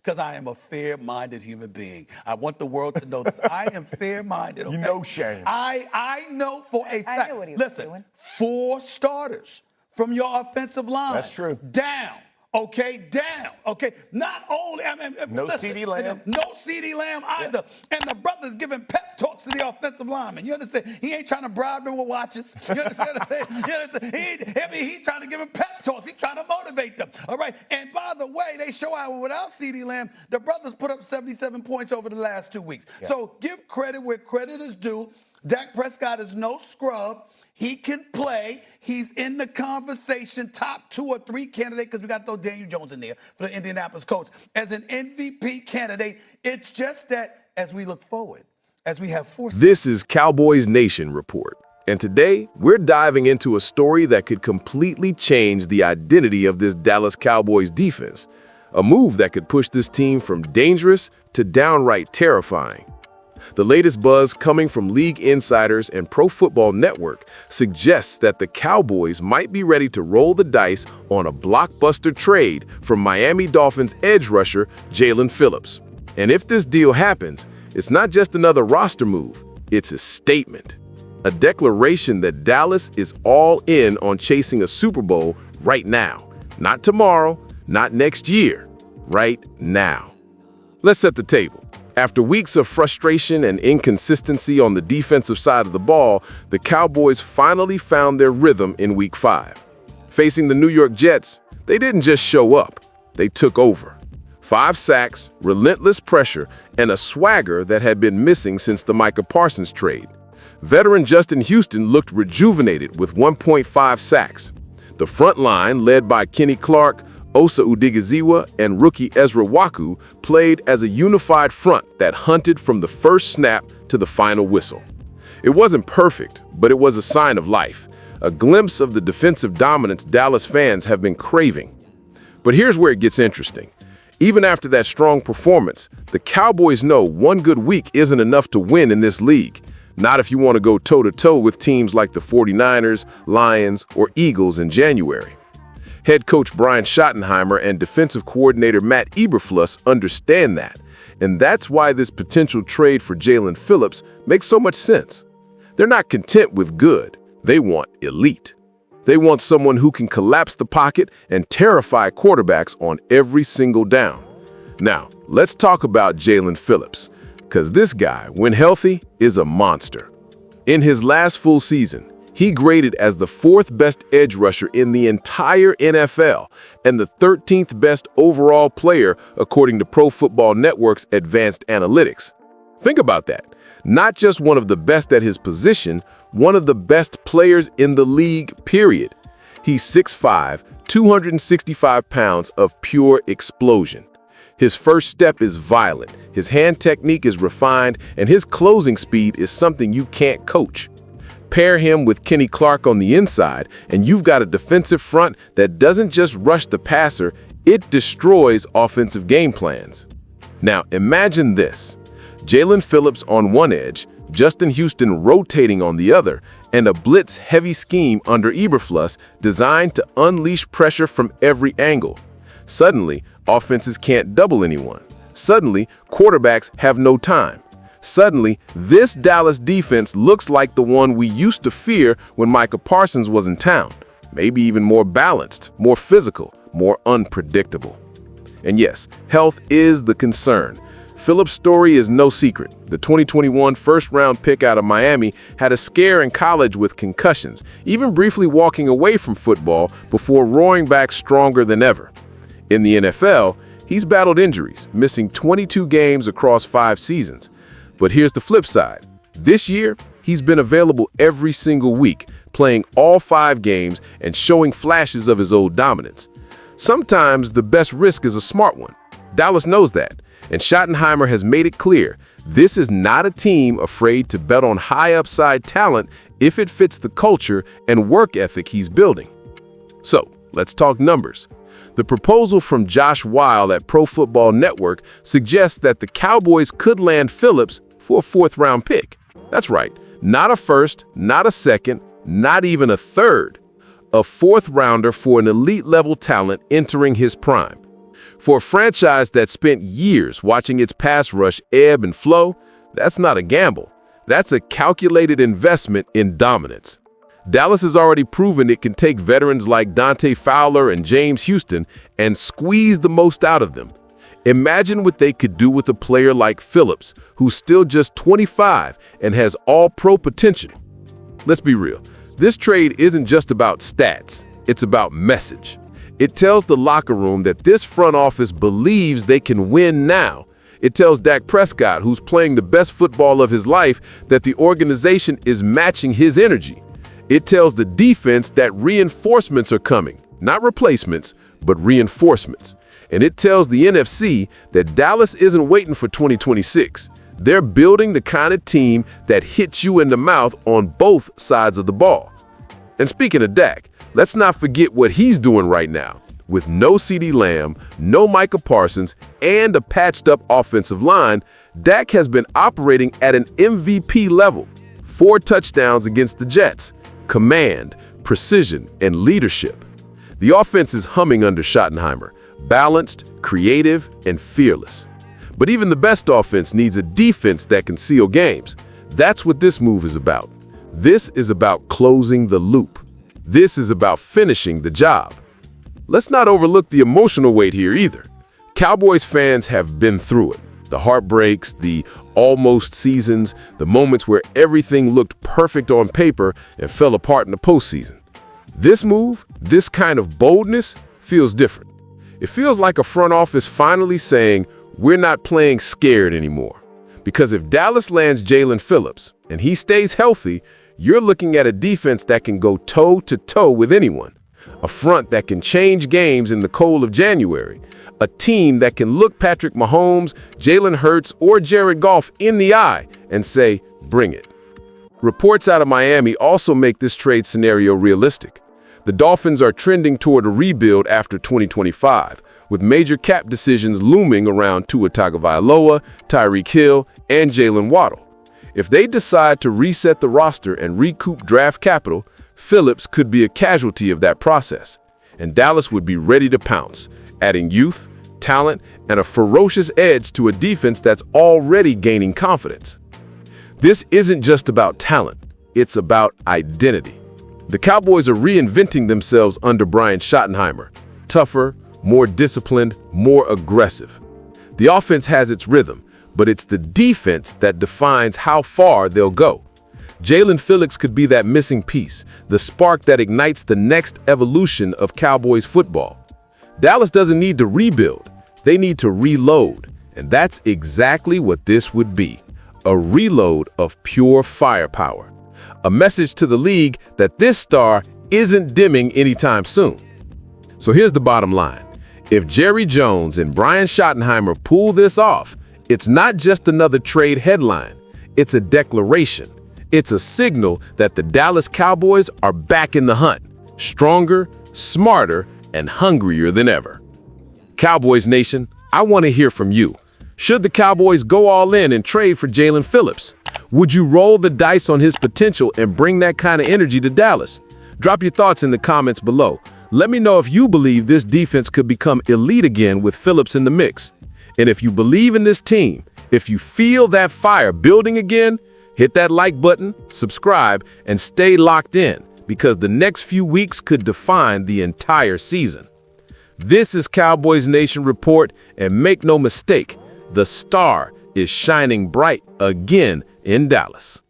because I am a fair-minded human being. I want the world to know this. I am fair-minded. Okay? No shame. I know for a fact. I knew what he was doing. 4 starters from your offensive line. That's true. Down. Okay, down. Okay, not only No listen, CeeDee Lamb. No CeeDee Lamb either. And the brother's giving pep talks to the offensive lineman. You understand? He ain't trying to bribe them with watches. You understand what I'm saying? You understand? He's trying to give them pep talks. He's trying to motivate them. All right. And by the way, they show out without CeeDee Lamb, the brothers put up 77 points over the last 2 weeks. Yeah. So give credit where credit is due. Dak Prescott is no scrub. He can play. He's in the conversation, top 2 or 3 candidate, because we got to throw Daniel Jones in there for the Indianapolis Colts. As an MVP candidate, it's just that as we look forward, as we have foresight. This is Cowboys Nation Report. And today, we're diving into a story that could completely change the identity of this Dallas Cowboys defense. A move that could push this team from dangerous to downright terrifying. The latest buzz coming from league insiders and Pro Football Network suggests that the Cowboys might be ready to roll the dice on a blockbuster trade from Miami Dolphins edge rusher Jaelan Phillips. And if this deal happens, it's not just another roster move, it's a statement. A declaration that Dallas is all in on chasing a Super Bowl right now. Not tomorrow, not next year, right now. Let's set the table. After weeks of frustration and inconsistency on the defensive side of the ball, the Cowboys finally found their rhythm in Week 5. Facing the New York Jets, they didn't just show up, they took over. 5 sacks, relentless pressure, and a swagger that had been missing since the Micah Parsons trade. Veteran Justin Houston looked rejuvenated with 1.5 sacks. The front line, led by Kenny Clark, Osa Odighizuwa, and rookie Ezra Waku, played as a unified front that hunted from the first snap to the final whistle. It wasn't perfect, but it was a sign of life, a glimpse of the defensive dominance Dallas fans have been craving. But here's where it gets interesting. Even after that strong performance, the Cowboys know one good week isn't enough to win in this league. Not if you want to go toe-to-toe with teams like the 49ers, Lions, or Eagles in January. Head coach Brian Schottenheimer and defensive coordinator Matt Eberflus understand that, and that's why this potential trade for Jaelan Phillips makes so much sense. They're not content with good, they want elite. They want someone who can collapse the pocket and terrify quarterbacks on every single down. Now, let's talk about Jaelan Phillips, because this guy, when healthy, is a monster. In his last full season, he graded as the 4th best edge rusher in the entire NFL and the 13th best overall player according to Pro Football Network's advanced analytics. Think about that. Not just one of the best at his position, one of the best players in the league, period. He's 6'5", 265 pounds of pure explosion. His first step is violent, his hand technique is refined, and his closing speed is something you can't coach. Pair him with Kenny Clark on the inside, and you've got a defensive front that doesn't just rush the passer, it destroys offensive game plans. Now, imagine this. Jaelan Phillips on one edge, Justin Houston rotating on the other, and a blitz-heavy scheme under Eberflus designed to unleash pressure from every angle. Suddenly, offenses can't double anyone. Suddenly, quarterbacks have no time. Suddenly, this Dallas defense looks like the one we used to fear when Micah Parsons was in town. Maybe even more balanced, more physical, more unpredictable. And yes, health is the concern. Phillips' story is no secret. The 2021 first-round pick out of Miami had a scare in college with concussions, even briefly walking away from football before roaring back stronger than ever. In the NFL, he's battled injuries, missing 22 games across 5 seasons. But here's the flip side. This year, he's been available every single week, playing all 5 games and showing flashes of his old dominance. Sometimes the best risk is a smart one. Dallas knows that, and Schottenheimer has made it clear this is not a team afraid to bet on high upside talent if it fits the culture and work ethic he's building. So, let's talk numbers. The proposal from Josh Weil at Pro Football Network suggests that the Cowboys could land Phillips for a 4th-round pick. That's right, not a first, not a second, not even a third. A 4th rounder for an elite-level talent entering his prime. For a franchise that spent years watching its pass rush ebb and flow, that's not a gamble. That's a calculated investment in dominance. Dallas has already proven it can take veterans like Dante Fowler and James Houston and squeeze the most out of them. Imagine what they could do with a player like Phillips, who's still just 25 and has all-pro potential. Let's be real. This trade isn't just about stats. It's about message. It tells the locker room that this front office believes they can win now. It tells Dak Prescott, who's playing the best football of his life, that the organization is matching his energy. It tells the defense that reinforcements are coming, not replacements, but reinforcements. And it tells the NFC that Dallas isn't waiting for 2026. They're building the kind of team that hits you in the mouth on both sides of the ball. And speaking of Dak, let's not forget what he's doing right now. With no CeeDee Lamb, no Micah Parsons, and a patched-up offensive line, Dak has been operating at an MVP level. 4 touchdowns against the Jets. Command, precision, and leadership. The offense is humming under Schottenheimer, balanced, creative, and fearless. But even the best offense needs a defense that can seal games. That's what this move is about. This is about closing the loop. This is about finishing the job. Let's not overlook the emotional weight here either. Cowboys fans have been through it. The heartbreaks, the almost seasons, the moments where everything looked perfect on paper and fell apart in the postseason. This move, this kind of boldness, feels different. It feels like a front office finally saying, we're not playing scared anymore. Because if Dallas lands Jaelan Phillips and he stays healthy, you're looking at a defense that can go toe-to-toe with anyone. A front that can change games in the cold of January. A team that can look Patrick Mahomes, Jalen Hurts, or Jared Goff in the eye and say, bring it. Reports out of Miami also make this trade scenario realistic. The Dolphins are trending toward a rebuild after 2025, with major cap decisions looming around Tua Tagovailoa, Tyreek Hill, and Jalen Waddle. If they decide to reset the roster and recoup draft capital, Phillips could be a casualty of that process, and Dallas would be ready to pounce, adding youth, talent, and a ferocious edge to a defense that's already gaining confidence. This isn't just about talent, it's about identity. The Cowboys are reinventing themselves under Brian Schottenheimer, tougher, more disciplined, more aggressive. The offense has its rhythm, but it's the defense that defines how far they'll go. Jaelan Phillips could be that missing piece, the spark that ignites the next evolution of Cowboys football. Dallas doesn't need to rebuild, they need to reload, and that's exactly what this would be, a reload of pure firepower. A message to the league that this star isn't dimming anytime soon. So here's the bottom line. If Jerry Jones and Brian Schottenheimer pull this off, it's not just another trade headline. It's a declaration. It's a signal that the Dallas Cowboys are back in the hunt, stronger, smarter, and hungrier than ever. Cowboys Nation, I want to hear from you. Should the Cowboys go all in and trade for Jaelan Phillips? Would you roll the dice on his potential and bring that kind of energy to Dallas? Drop your thoughts in the comments below. Let me know if you believe this defense could become elite again with Phillips in the mix. And if you believe in this team, if you feel that fire building again, hit that like button, subscribe, and stay locked in, because the next few weeks could define the entire season. This is Cowboys Nation Report, and make no mistake, the star is shining bright again in Dallas.